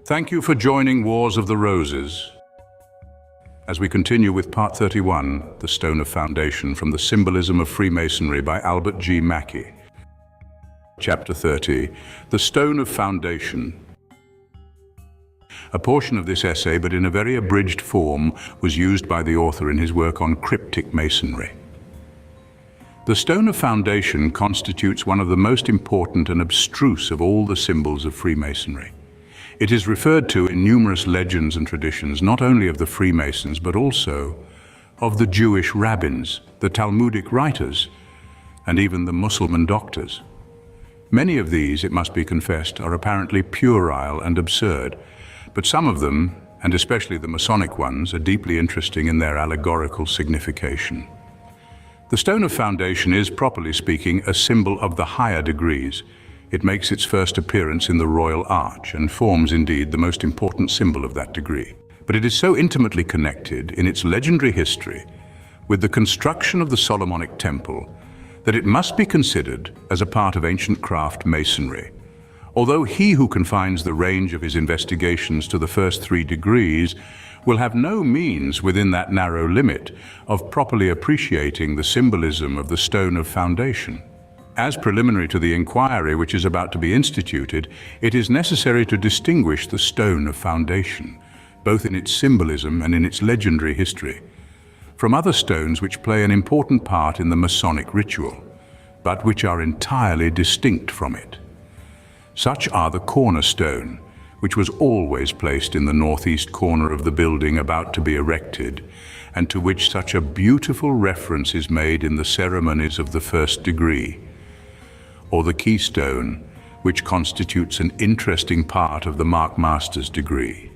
Thank you for joining Wars of the Roses. As we continue with Part 31, The Stone of Foundation, from the Symbolism of Freemasonry by Albert G. Mackey. Chapter 30, The Stone of Foundation. A portion of this essay, but in a very abridged form, was used by the author in his work on cryptic masonry. The Stone of Foundation constitutes one of the most important and abstruse of all the symbols of Freemasonry. It is referred to in numerous legends and traditions, not only of the Freemasons, but also of the Jewish rabbins, the Talmudic writers, and even the Muslim doctors. Many of these, it must be confessed, are apparently puerile and absurd, but some of them, and especially the Masonic ones, are deeply interesting in their allegorical signification. The Stone of Foundation is, properly speaking, a symbol of the higher degrees. It makes its first appearance in the Royal Arch and forms, indeed, the most important symbol of that degree. But it is so intimately connected in its legendary history with the construction of the Solomonic Temple that it must be considered as a part of ancient craft masonry. Although he who confines the range of his investigations to the first 3 degrees will have no means within that narrow limit of properly appreciating the symbolism of the Stone of Foundation. As preliminary to the inquiry which is about to be instituted, it is necessary to distinguish the Stone of Foundation, both in its symbolism and in its legendary history, from other stones which play an important part in the Masonic ritual, but which are entirely distinct from it. Such are the cornerstone, which was always placed in the northeast corner of the building about to be erected, and to which such a beautiful reference is made in the ceremonies of the first degree, or the keystone, which constitutes an interesting part of the Mark Master's degree,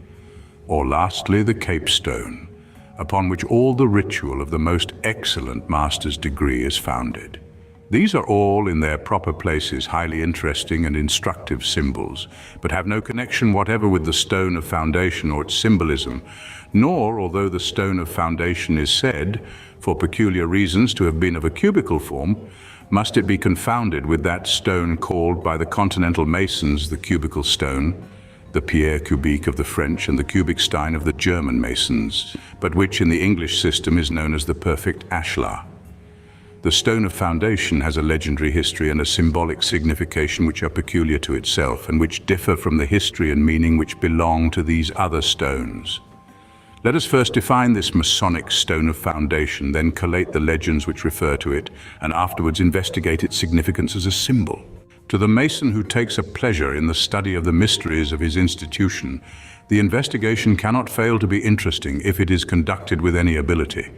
or lastly the capestone, upon which all the ritual of the most excellent Master's degree is founded. These are all, in their proper places, highly interesting and instructive symbols, but have no connection whatever with the Stone of Foundation or its symbolism, nor, although the Stone of Foundation is said, for peculiar reasons, to have been of a cubical form, must it be confounded with that stone called by the continental masons the cubical stone, the pierre cubique of the French and the cubic stein of the German masons, but which in the English system is known as the perfect ashlar. The Stone of Foundation has a legendary history and a symbolic signification which are peculiar to itself and which differ from the history and meaning which belong to these other stones. Let us first define this Masonic Stone of Foundation, then collate the legends which refer to it, and afterwards investigate its significance as a symbol. To the Mason who takes a pleasure in the study of the mysteries of his institution, the investigation cannot fail to be interesting if it is conducted with any ability.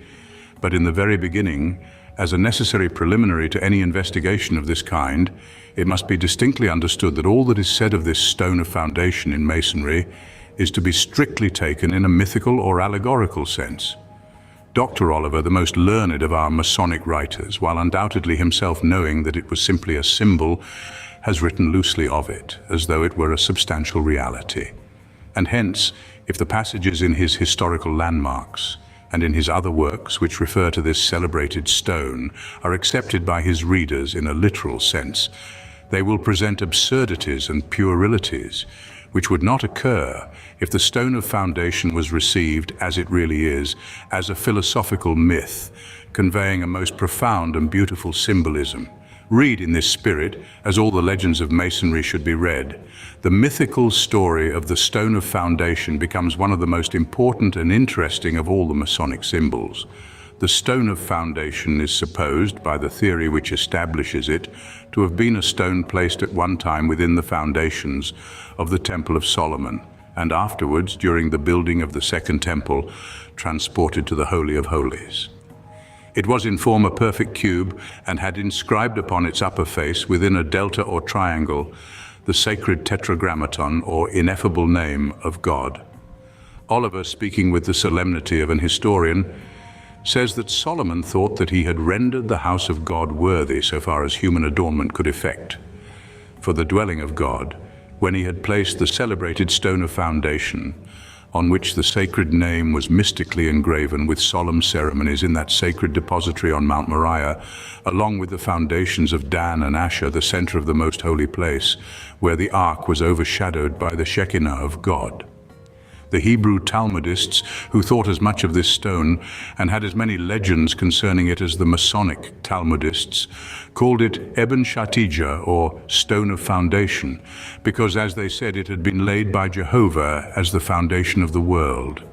But in the very beginning, as a necessary preliminary to any investigation of this kind, it must be distinctly understood that all that is said of this Stone of Foundation in Masonry is to be strictly taken in a mythical or allegorical sense. Dr. Oliver, the most learned of our Masonic writers, while undoubtedly himself knowing that it was simply a symbol, has written loosely of it, as though it were a substantial reality. And hence, if the passages in his historical landmarks and in his other works which refer to this celebrated stone are accepted by his readers in a literal sense, they will present absurdities and puerilities which would not occur if the Stone of Foundation was received, as it really is, as a philosophical myth, conveying a most profound and beautiful symbolism. Read in this spirit, as all the legends of Masonry should be read. The mythical story of the Stone of Foundation becomes one of the most important and interesting of all the Masonic symbols. The Stone of Foundation is supposed, by the theory which establishes it, to have been a stone placed at one time within the foundations of the Temple of Solomon, and afterwards, during the building of the Second Temple, transported to the Holy of Holies. It was in form a perfect cube and had inscribed upon its upper face, within a delta or triangle, the sacred tetragrammaton or ineffable name of God. Oliver, speaking with the solemnity of an historian, says that Solomon thought that he had rendered the house of God worthy so far as human adornment could effect, for the dwelling of God, when he had placed the celebrated Stone of Foundation on which the sacred name was mystically engraven with solemn ceremonies in that sacred depository on Mount Moriah, along with the foundations of Dan and Asher, the center of the most holy place, where the ark was overshadowed by the Shekinah of God. The Hebrew Talmudists, who thought as much of this stone and had as many legends concerning it as the Masonic Talmudists, called it Eben Shatijah, or Stone of Foundation, because, as they said, it had been laid by Jehovah as the foundation of the world.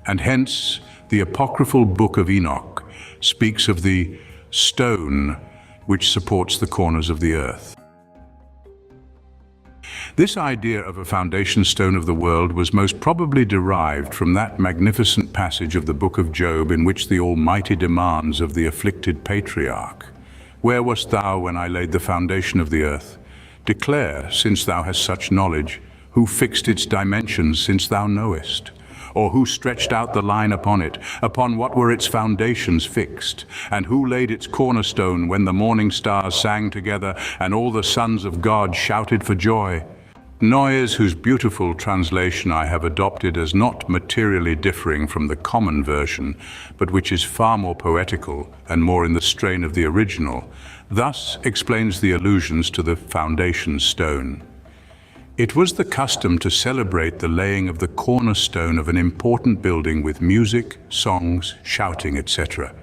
And hence, the apocryphal Book of Enoch speaks of the stone which supports the corners of the earth. This idea of a foundation stone of the world was most probably derived from that magnificent passage of the book of Job in which the Almighty demands of the afflicted patriarch, "Where wast thou when I laid the foundation of the earth? Declare, since thou hast such knowledge, who fixed its dimensions, since thou knowest? Or who stretched out the line upon it? Upon what were its foundations fixed? And who laid its cornerstone when the morning stars sang together and all the sons of God shouted for joy?" Noyes, whose beautiful translation I have adopted as not materially differing from the common version, but which is far more poetical and more in the strain of the original, thus explains the allusions to the foundation stone. It was the custom to celebrate the laying of the cornerstone of an important building with music, songs, shouting, etc.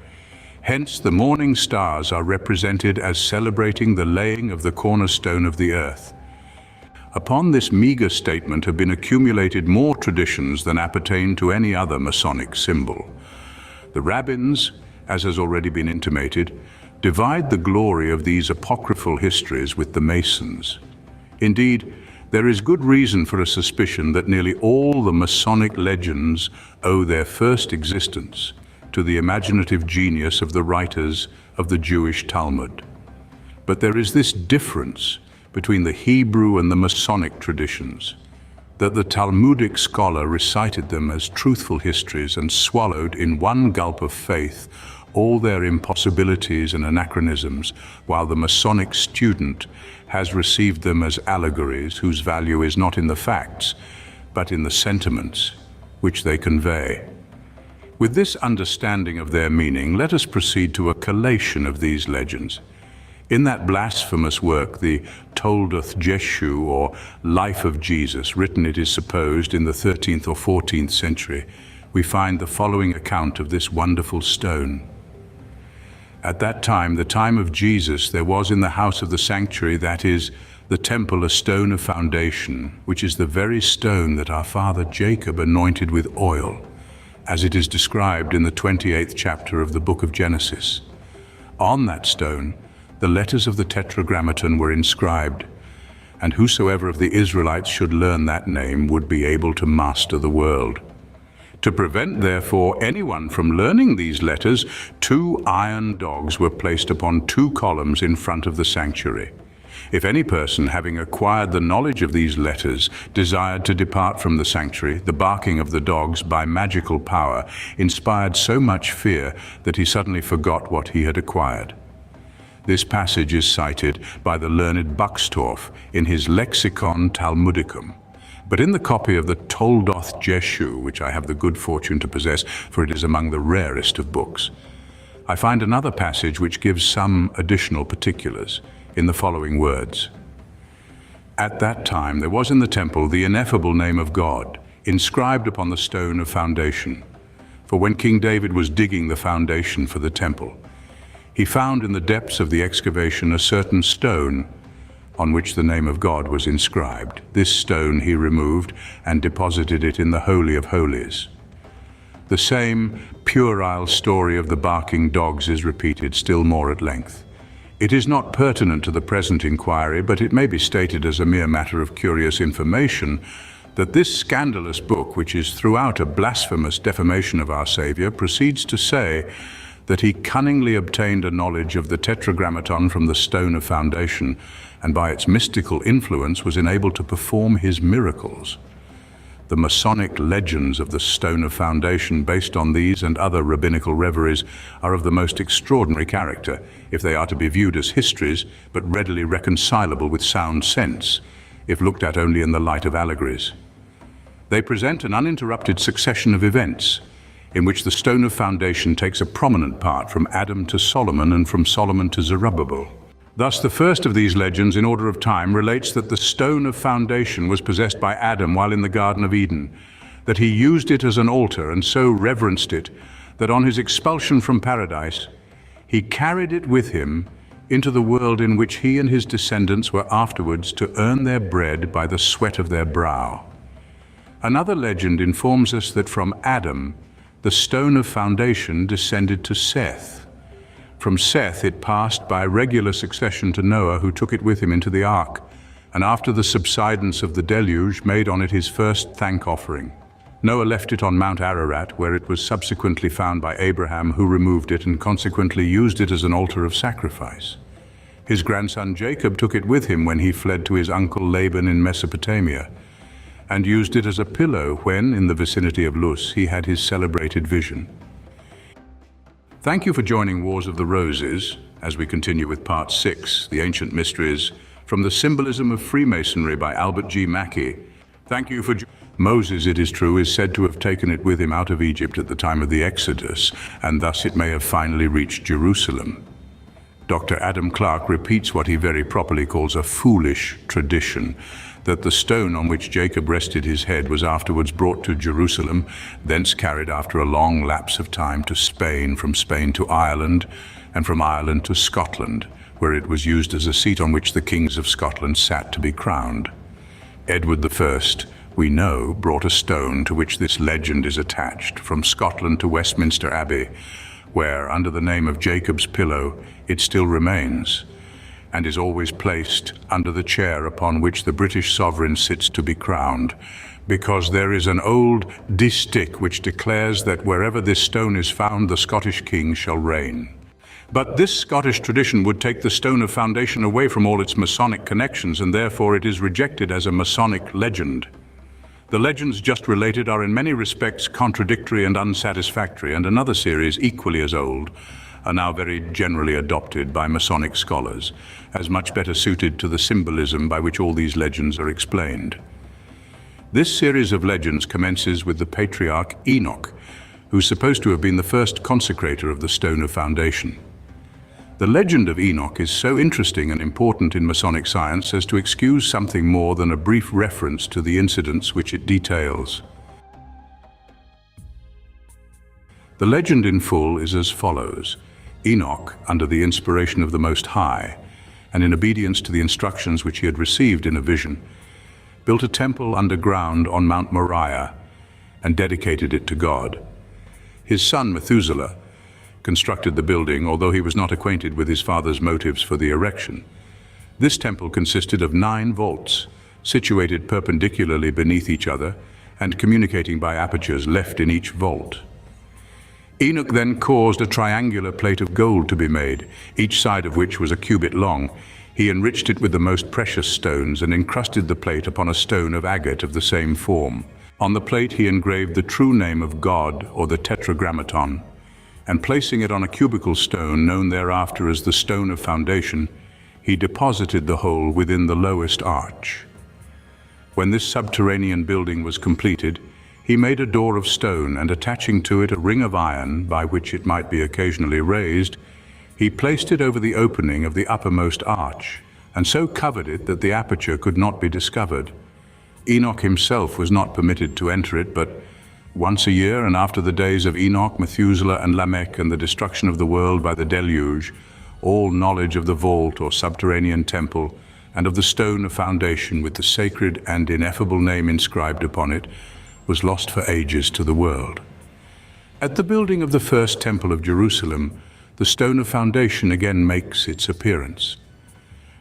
Hence, the morning stars are represented as celebrating the laying of the cornerstone of the earth. Upon this meager statement have been accumulated more traditions than appertain to any other Masonic symbol. The rabbins, as has already been intimated, divide the glory of these apocryphal histories with the Masons. Indeed, there is good reason for a suspicion that nearly all the Masonic legends owe their first existence to the imaginative genius of the writers of the Jewish Talmud. But there is this difference between the Hebrew and the Masonic traditions, that the Talmudic scholar recited them as truthful histories and swallowed in one gulp of faith all their impossibilities and anachronisms, while the Masonic student has received them as allegories whose value is not in the facts, but in the sentiments which they convey. With this understanding of their meaning, let us proceed to a collation of these legends. In that blasphemous work, the Toldeth Jeshu, or Life of Jesus, written, it is supposed, in the 13th or 14th century, we find the following account of this wonderful stone. At that time, the time of Jesus, there was in the house of the sanctuary, that is, the temple, a stone of foundation, which is the very stone that our father Jacob anointed with oil, as it is described in the 28th chapter of the book of Genesis. On that stone, the letters of the Tetragrammaton were inscribed, and whosoever of the Israelites should learn that name would be able to master the world. To prevent, therefore, anyone from learning these letters, 2 iron dogs were placed upon 2 columns in front of the sanctuary. If any person, having acquired the knowledge of these letters, desired to depart from the sanctuary, the barking of the dogs by magical power inspired so much fear that he suddenly forgot what he had acquired. This passage is cited by the learned Buxtorf in his Lexicon Talmudicum. But in the copy of the Toldeth Jeshu, which I have the good fortune to possess, for it is among the rarest of books, I find another passage which gives some additional particulars in the following words. At that time there was in the temple the ineffable name of God, inscribed upon the stone of foundation. For when King David was digging the foundation for the temple, he found in the depths of the excavation a certain stone on which the name of God was inscribed. This stone he removed and deposited it in the Holy of Holies. The same puerile story of the barking dogs is repeated still more at length. It is not pertinent to the present inquiry, but it may be stated as a mere matter of curious information that this scandalous book, which is throughout a blasphemous defamation of our Savior, proceeds to say that he cunningly obtained a knowledge of the Tetragrammaton from the stone of foundation, and by its mystical influence was enabled to perform his miracles. The Masonic legends of the stone of foundation, based on these and other rabbinical reveries, are of the most extraordinary character, if they are to be viewed as histories, but readily reconcilable with sound sense, if looked at only in the light of allegories. They present an uninterrupted succession of events in which the stone of foundation takes a prominent part from Adam to Solomon and from Solomon to Zerubbabel. Thus, the first of these legends in order of time relates that the stone of foundation was possessed by Adam while in the Garden of Eden, that he used it as an altar and so reverenced it that on his expulsion from paradise, he carried it with him into the world in which he and his descendants were afterwards to earn their bread by the sweat of their brow. Another legend informs us that from Adam, the stone of foundation descended to Seth. From Seth it passed by regular succession to Noah, who took it with him into the ark, and after the subsidence of the deluge made on it his first thank offering. Noah left it on Mount Ararat, where it was subsequently found by Abraham, who removed it and consequently used it as an altar of sacrifice. His grandson Jacob took it with him when he fled to his uncle Laban in Mesopotamia, and used it as a pillow when, in the vicinity of Luz, he had his celebrated vision. Thank you for joining Wars of the Roses, as we continue with Part 6, The Ancient Mysteries, from the Symbolism of Freemasonry by Albert G. Mackey. Thank you for Moses, it is true, is said to have taken it with him out of Egypt at the time of the Exodus, and thus it may have finally reached Jerusalem. Dr. Adam Clarke repeats what he very properly calls a foolish tradition, that the stone on which Jacob rested his head was afterwards brought to Jerusalem, thence carried after a long lapse of time to Spain, from Spain to Ireland, and from Ireland to Scotland, where it was used as a seat on which the kings of Scotland sat to be crowned. Edward I, we know, brought a stone to which this legend is attached from Scotland to Westminster Abbey, where, under the name of Jacob's Pillow, it still remains, and is always placed under the chair upon which the British sovereign sits to be crowned, because there is an old distich which declares that wherever this stone is found, the Scottish king shall reign. But this Scottish tradition would take the stone of foundation away from all its Masonic connections, and therefore it is rejected as a Masonic legend. The legends just related are in many respects contradictory and unsatisfactory, and another series, equally as old, are now very generally adopted by Masonic scholars, as much better suited to the symbolism by which all these legends are explained. This series of legends commences with the patriarch Enoch, who's supposed to have been the first consecrator of the stone of foundation. The legend of Enoch is so interesting and important in Masonic science as to excuse something more than a brief reference to the incidents which it details. The legend in full is as follows. Enoch, under the inspiration of the Most High, and in obedience to the instructions which he had received in a vision, built a temple underground on Mount Moriah and dedicated it to God. His son Methuselah constructed the building, although he was not acquainted with his father's motives for the erection. This temple consisted of 9 vaults, situated perpendicularly beneath each other and communicating by apertures left in each vault. Enoch then caused a triangular plate of gold to be made, each side of which was a cubit long. He enriched it with the most precious stones and encrusted the plate upon a stone of agate of the same form. On the plate he engraved the true name of God, or the tetragrammaton, and placing it on a cubical stone known thereafter as the stone of foundation, he deposited the whole within the lowest arch. When this subterranean building was completed, he made a door of stone, and attaching to it a ring of iron by which it might be occasionally raised, he placed it over the opening of the uppermost arch, and so covered it that the aperture could not be discovered. Enoch himself was not permitted to enter it, but once a year, and after the days of Enoch, Methuselah, and Lamech, and the destruction of the world by the deluge, all knowledge of the vault or subterranean temple, and of the stone of foundation with the sacred and ineffable name inscribed upon it, was lost for ages to the world. At the building of the first temple of Jerusalem, the stone of foundation again makes its appearance.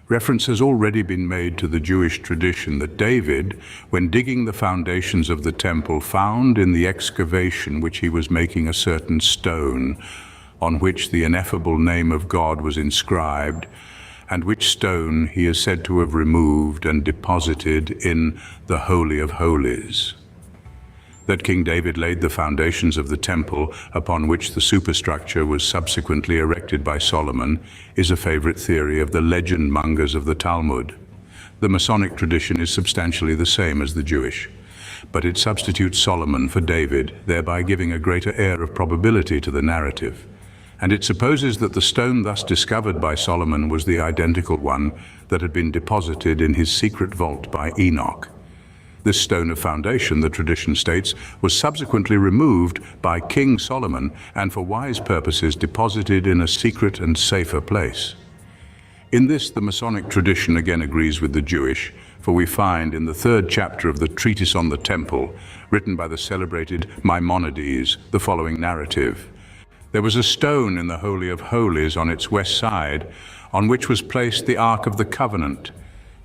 Reference has already been made to the Jewish tradition that David, when digging the foundations of the temple, found in the excavation which he was making a certain stone on which the ineffable name of God was inscribed, and which stone he is said to have removed and deposited in the Holy of Holies. That King David laid the foundations of the temple upon which the superstructure was subsequently erected by Solomon is a favorite theory of the legend mongers of the Talmud. The Masonic tradition is substantially the same as the Jewish. but it substitutes Solomon for David, thereby giving a greater air of probability to the narrative. And it supposes that the stone thus discovered by Solomon was the identical one that had been deposited in his secret vault by Enoch. This stone of foundation, the tradition states, was subsequently removed by King Solomon and for wise purposes deposited in a secret and safer place. In this, the Masonic tradition again agrees with the Jewish, for we find in the 3rd chapter of the Treatise on the Temple, written by the celebrated Maimonides, the following narrative. There was a stone in the Holy of Holies on its west side, on which was placed the Ark of the Covenant,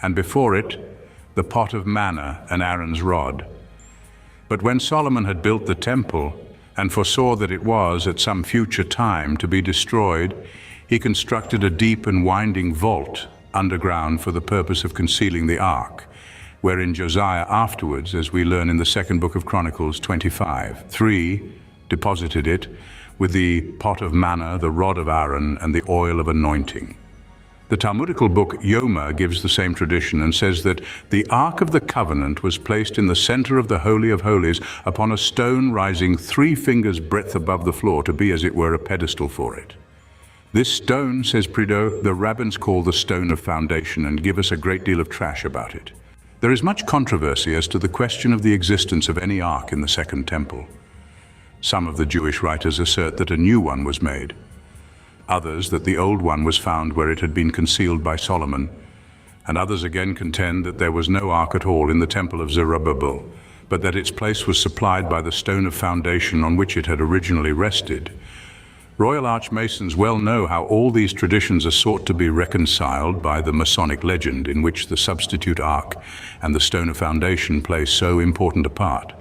and before it the pot of manna and Aaron's rod. But when Solomon had built the temple, and foresaw that it was, at some future time, to be destroyed, he constructed a deep and winding vault underground for the purpose of concealing the ark, wherein Josiah afterwards, as we learn in the 2nd book of Chronicles 25:3, deposited it with the pot of manna, the rod of Aaron, and the oil of anointing. The Talmudical book Yoma gives the same tradition and says that the Ark of the Covenant was placed in the center of the Holy of Holies upon a stone rising 3 fingers' breadth above the floor to be, as it were, a pedestal for it. This stone, says Prideaux, the rabbins call the stone of foundation and give us a great deal of trash about it. There is much controversy as to the question of the existence of any ark in the Second Temple. Some of the Jewish writers assert that a new one was made. Others that the old one was found where it had been concealed by Solomon, and others again contend that there was no ark at all in the temple of Zerubbabel, but that its place was supplied by the stone of foundation on which it had originally rested. Royal Archmasons well know how all these traditions are sought to be reconciled by the Masonic legend in which the substitute ark and the stone of foundation play so important a part.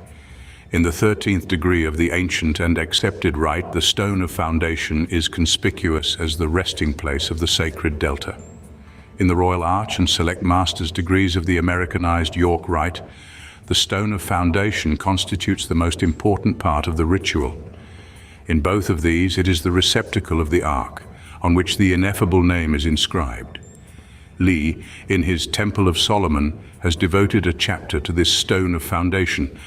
In the 13th degree of the ancient and accepted rite, the stone of foundation is conspicuous as the resting place of the sacred delta. In the Royal Arch and Select Masters degrees of the Americanized York Rite, the stone of foundation constitutes the most important part of the ritual. In both of these, it is the receptacle of the ark, on which the ineffable name is inscribed. Lee, in his Temple of Solomon, has devoted a chapter to this stone of foundation,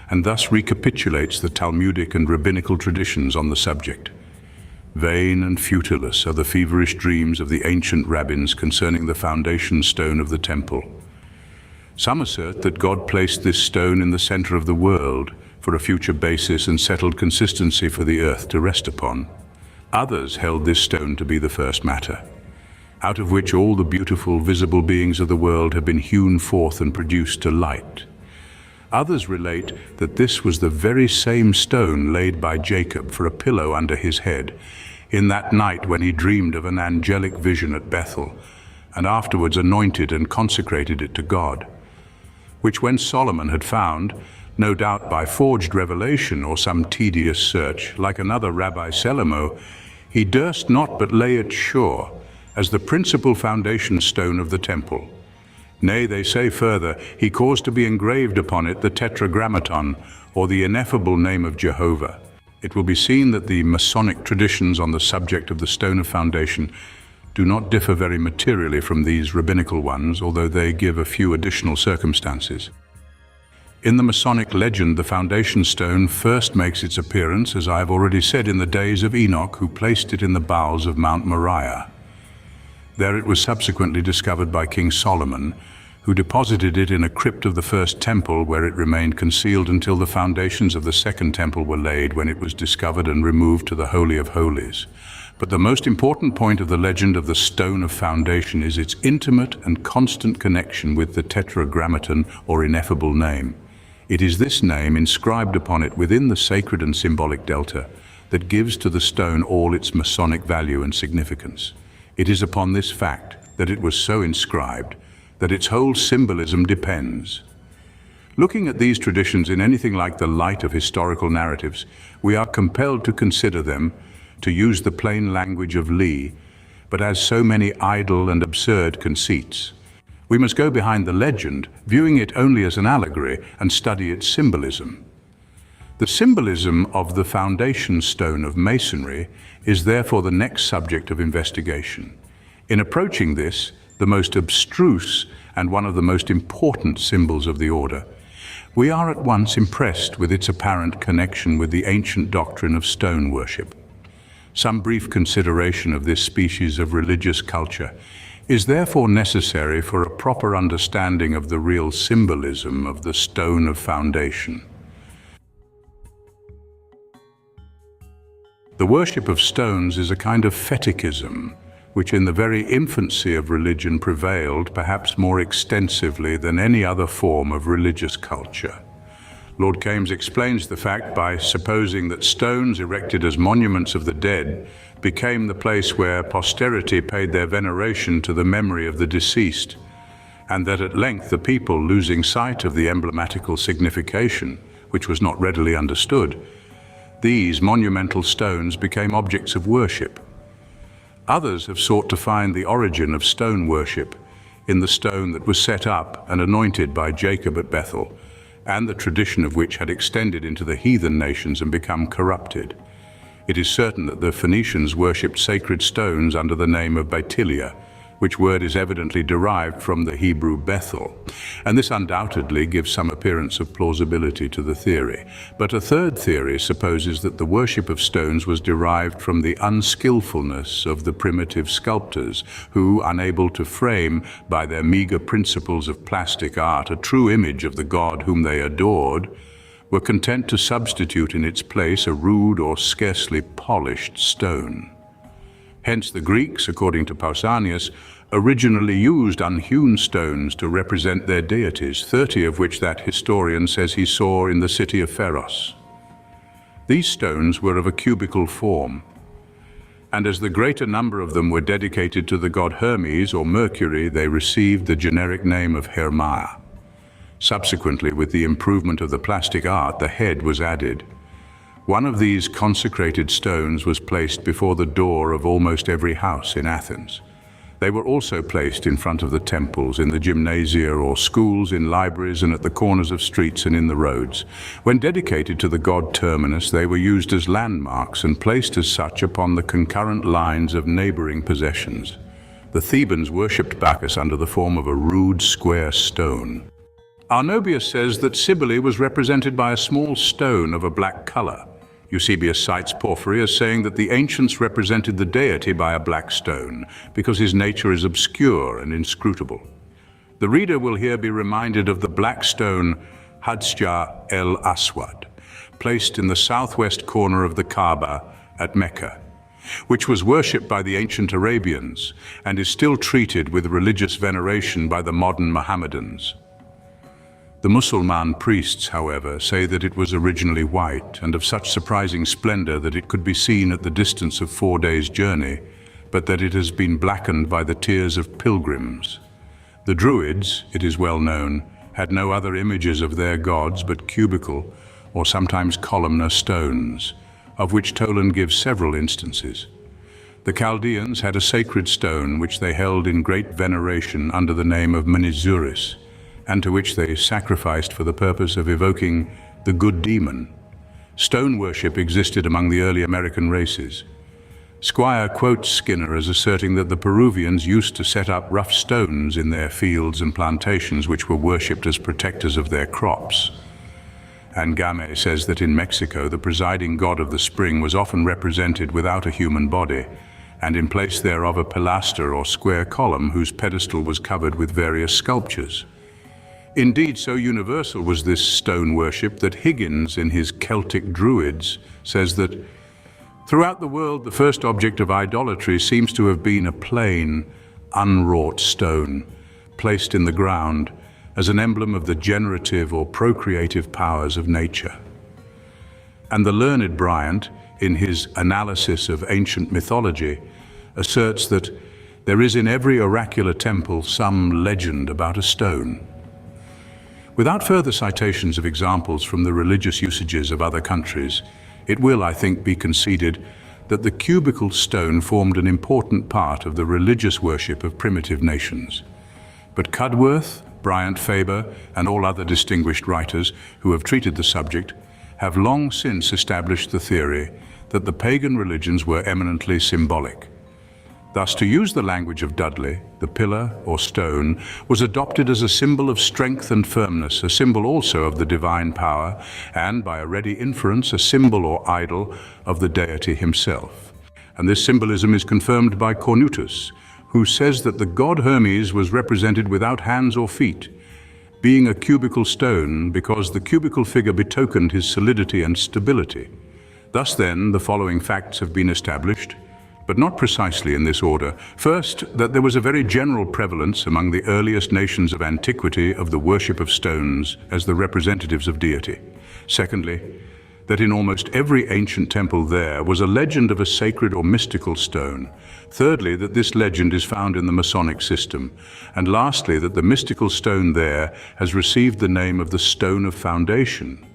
and thus recapitulates the Talmudic and rabbinical traditions on the subject. Vain and futileless are the feverish dreams of the ancient rabbins concerning the foundation stone of the temple. Some assert that God placed this stone in the center of the world for a future basis and settled consistency for the earth to rest upon. Others held this stone to be the first matter, out of which all the beautiful, visible beings of the world have been hewn forth and produced to light. Others relate that this was the very same stone laid by Jacob for a pillow under his head in that night when he dreamed of an angelic vision at Bethel, and afterwards anointed and consecrated it to God, which when Solomon had found, no doubt by forged revelation or some tedious search, like another Rabbi Selimo, he durst not but lay it sure as the principal foundation stone of the temple. Nay, they say further, he caused to be engraved upon it the tetragrammaton, or the ineffable name of Jehovah. It will be seen that the Masonic traditions on the subject of the stone of foundation do not differ very materially from these rabbinical ones, although they give a few additional circumstances. In the Masonic legend, the foundation stone first makes its appearance, as I have already said, in the days of Enoch, who placed it in the bowels of Mount Moriah. There it was subsequently discovered by King Solomon, who deposited it in a crypt of the first temple, where it remained concealed until the foundations of the second temple were laid, when it was discovered and removed to the Holy of Holies. But the most important point of the legend of the stone of foundation is its intimate and constant connection with the tetragrammaton, or ineffable name. It is this name, inscribed upon it within the sacred and symbolic delta, that gives to the stone all its Masonic value and significance. It is upon this fact, that it was so inscribed, that its whole symbolism depends. Looking at these traditions in anything like the light of historical narratives, we are compelled to consider them, to use the plain language of Lee, but as so many idle and absurd conceits. We must go behind the legend, viewing it only as an allegory, and study its symbolism. The symbolism of the foundation stone of Masonry is therefore the next subject of investigation. In approaching this, the most abstruse and one of the most important symbols of the order, we are at once impressed with its apparent connection with the ancient doctrine of stone worship. Some brief consideration of this species of religious culture is therefore necessary for a proper understanding of the real symbolism of the stone of foundation. The worship of stones is a kind of fetichism, which in the very infancy of religion prevailed perhaps more extensively than any other form of religious culture. Lord Kames explains the fact by supposing that stones erected as monuments of the dead became the place where posterity paid their veneration to the memory of the deceased, and that at length the people, losing sight of the emblematical signification, which was not readily understood, these monumental stones became objects of worship. Others have sought to find the origin of stone worship in the stone that was set up and anointed by Jacob at Bethel, and the tradition of which had extended into the heathen nations and become corrupted. It is certain that the Phoenicians worshipped sacred stones under the name of Beitilia, which word is evidently derived from the Hebrew Bethel, and this undoubtedly gives some appearance of plausibility to the theory. But a third theory supposes that the worship of stones was derived from the unskillfulness of the primitive sculptors, who, unable to frame by their meager principles of plastic art a true image of the God whom they adored, were content to substitute in its place a rude or scarcely polished stone. Hence the Greeks, according to Pausanias, originally used unhewn stones to represent their deities, 30 of which that historian says he saw in the city of Pharos. These stones were of a cubical form, and as the greater number of them were dedicated to the god Hermes or Mercury, they received the generic name of Hermaia. Subsequently, with the improvement of the plastic art, the head was added. One of these consecrated stones was placed before the door of almost every house in Athens. They were also placed in front of the temples, in the gymnasia or schools, in libraries, and at the corners of streets and in the roads. When dedicated to the god Terminus, they were used as landmarks and placed as such upon the concurrent lines of neighboring possessions. The Thebans worshipped Bacchus under the form of a rude square stone. Arnobius says that Cybele was represented by a small stone of a black color. Eusebius cites Porphyry as saying that the ancients represented the deity by a black stone, because his nature is obscure and inscrutable. The reader will here be reminded of the black stone Hajar el-Aswad, placed in the southwest corner of the Kaaba at Mecca, which was worshipped by the ancient Arabians and is still treated with religious veneration by the modern Mohammedans. The Mussulman priests, however, say that it was originally white and of such surprising splendor that it could be seen at the distance of 4 days' journey, but that it has been blackened by the tears of pilgrims. The Druids, it is well known, had no other images of their gods but cubical or sometimes columnar stones, of which Toland gives several instances. The Chaldeans had a sacred stone which they held in great veneration under the name of Menizuris, and to which they sacrificed for the purpose of evoking the good demon. Stone worship existed among the early American races. Squire quotes Skinner as asserting that the Peruvians used to set up rough stones in their fields and plantations which were worshipped as protectors of their crops. And Game says that in Mexico the presiding god of the spring was often represented without a human body, and in place thereof a pilaster or square column whose pedestal was covered with various sculptures. Indeed, so universal was this stone worship that Higgins, in his Celtic Druids, says that throughout the world the first object of idolatry seems to have been a plain, unwrought stone, placed in the ground as an emblem of the generative or procreative powers of nature. And the learned Bryant, in his analysis of ancient mythology, asserts that there is in every oracular temple some legend about a stone. Without further citations of examples from the religious usages of other countries, it will, I think, be conceded that the cubical stone formed an important part of the religious worship of primitive nations. But Cudworth, Bryant Faber, and all other distinguished writers who have treated the subject have long since established the theory that the pagan religions were eminently symbolic. Thus, to use the language of Dudley, the pillar or stone was adopted as a symbol of strength and firmness, a symbol also of the divine power, and by a ready inference, a symbol or idol of the deity himself. And this symbolism is confirmed by Cornutus, who says that the god Hermes was represented without hands or feet, being a cubical stone because the cubical figure betokened his solidity and stability. Thus then, the following facts have been established, but not precisely in this order. First, that there was a very general prevalence among the earliest nations of antiquity of the worship of stones as the representatives of deity. Secondly, that in almost every ancient temple there was a legend of a sacred or mystical stone. Thirdly, that this legend is found in the Masonic system. And lastly, that the mystical stone there has received the name of the Stone of Foundation.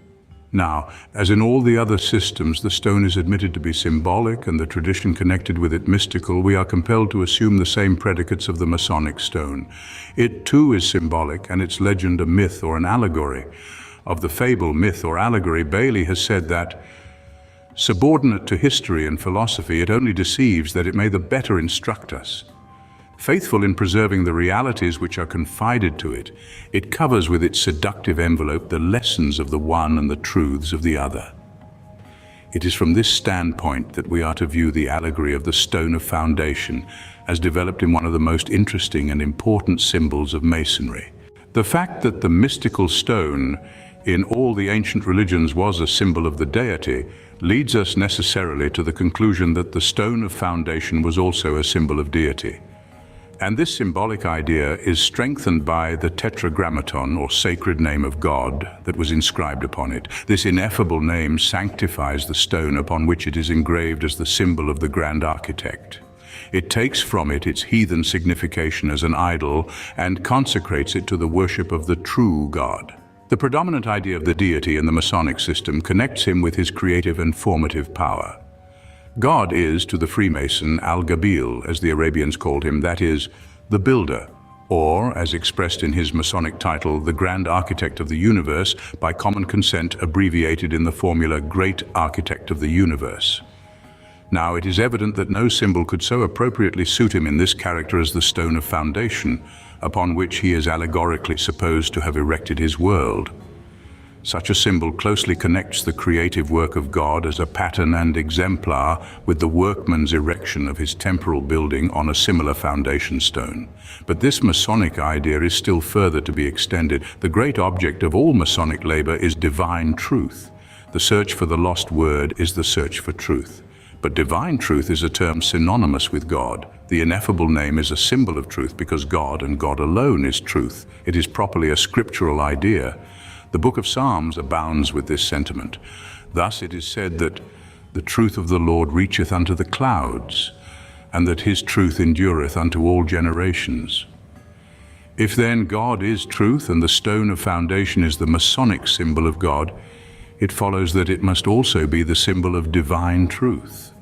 Now, as in all the other systems, the stone is admitted to be symbolic and the tradition connected with it mystical. We are compelled to assume the same predicates of the Masonic stone. It too is symbolic and its legend a myth or an allegory. Of the fable, myth or allegory, Bailey has said that, subordinate to history and philosophy, it only deceives that it may the better instruct us. Faithful in preserving the realities which are confided to it, it covers with its seductive envelope the lessons of the one and the truths of the other. It is from this standpoint that we are to view the allegory of the Stone of Foundation as developed in one of the most interesting and important symbols of Masonry. The fact that the mystical stone in all the ancient religions was a symbol of the deity leads us necessarily to the conclusion that the Stone of Foundation was also a symbol of deity. And this symbolic idea is strengthened by the tetragrammaton, or sacred name of God, that was inscribed upon it. This ineffable name sanctifies the stone upon which it is engraved as the symbol of the grand architect. It takes from it its heathen signification as an idol and consecrates it to the worship of the true God. The predominant idea of the deity in the Masonic system connects him with his creative and formative power. God is, to the Freemason, Al-Gabil, as the Arabians called him, that is, the builder, or, as expressed in his Masonic title, the Grand Architect of the Universe, by common consent abbreviated in the formula Great Architect of the Universe. Now, it is evident that no symbol could so appropriately suit him in this character as the Stone of Foundation, upon which he is allegorically supposed to have erected his world. Such a symbol closely connects the creative work of God as a pattern and exemplar with the workman's erection of his temporal building on a similar foundation stone. But this Masonic idea is still further to be extended. The great object of all Masonic labor is divine truth. The search for the lost word is the search for truth. But divine truth is a term synonymous with God. The ineffable name is a symbol of truth because God and God alone is truth. It is properly a scriptural idea. The book of Psalms abounds with this sentiment. Thus it is said that the truth of the Lord reacheth unto the clouds, and that his truth endureth unto all generations. If then God is truth and the stone of foundation is the Masonic symbol of God, it follows that it must also be the symbol of divine truth.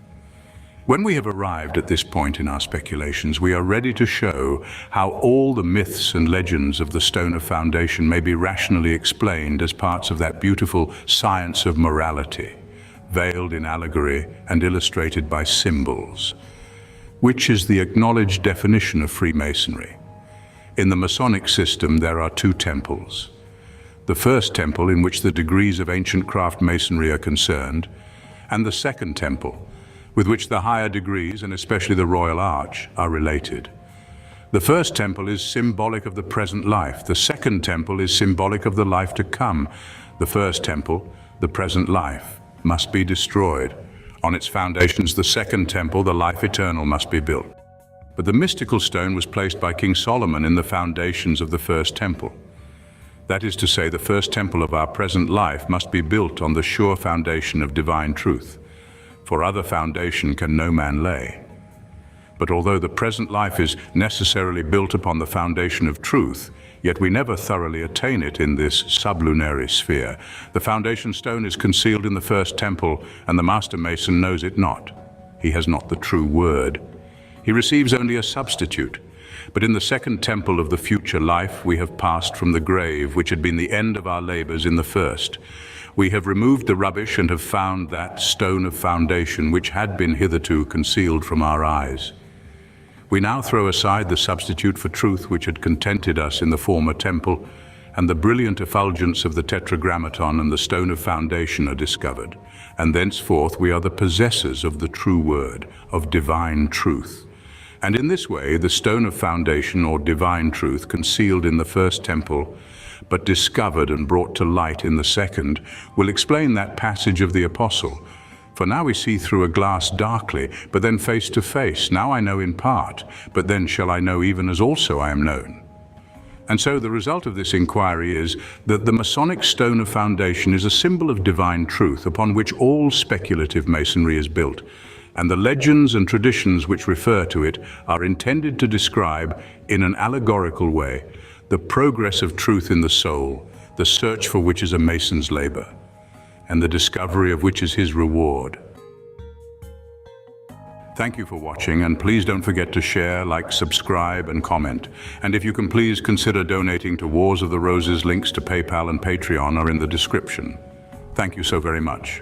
When we have arrived at this point in our speculations, we are ready to show how all the myths and legends of the Stone of Foundation may be rationally explained as parts of that beautiful science of morality, veiled in allegory and illustrated by symbols, which is the acknowledged definition of Freemasonry. In the Masonic system, there are two temples. The first temple, in which the degrees of ancient craft masonry are concerned, and the second temple, with which the higher degrees, and especially the Royal Arch, are related. The first temple is symbolic of the present life. The second temple is symbolic of the life to come. The first temple, the present life, must be destroyed. On its foundations, the second temple, the life eternal, must be built. But the mystical stone was placed by King Solomon in the foundations of the first temple. That is to say, the first temple of our present life must be built on the sure foundation of divine truth. For other foundation can no man lay. But although the present life is necessarily built upon the foundation of truth, yet we never thoroughly attain it in this sublunary sphere. The foundation stone is concealed in the first temple, and the master mason knows it not. He has not the true word. He receives only a substitute. But in the second temple of the future life, we have passed from the grave, which had been the end of our labors in the first. We have removed the rubbish and have found that stone of foundation which had been hitherto concealed from our eyes. We now throw aside the substitute for truth which had contented us in the former temple, and the brilliant effulgence of the tetragrammaton and the stone of foundation are discovered, and thenceforth we are the possessors of the true word, of divine truth. And in this way, the stone of foundation, or divine truth, concealed in the first temple, but discovered and brought to light in the second, will explain that passage of the apostle. For now we see through a glass darkly, but then face to face. Now I know in part, but then shall I know even as also I am known. And so the result of this inquiry is that the Masonic stone of foundation is a symbol of divine truth upon which all speculative masonry is built, and the legends and traditions which refer to it are intended to describe, in an allegorical way, the progress of truth in the soul, the search for which is a mason's labor, and the discovery of which is his reward. Thank you for watching, and please don't forget to share, like, subscribe, and comment. And if you can, please consider donating to Wars of the Roses. Links to PayPal and Patreon are in the description. Thank you so very much.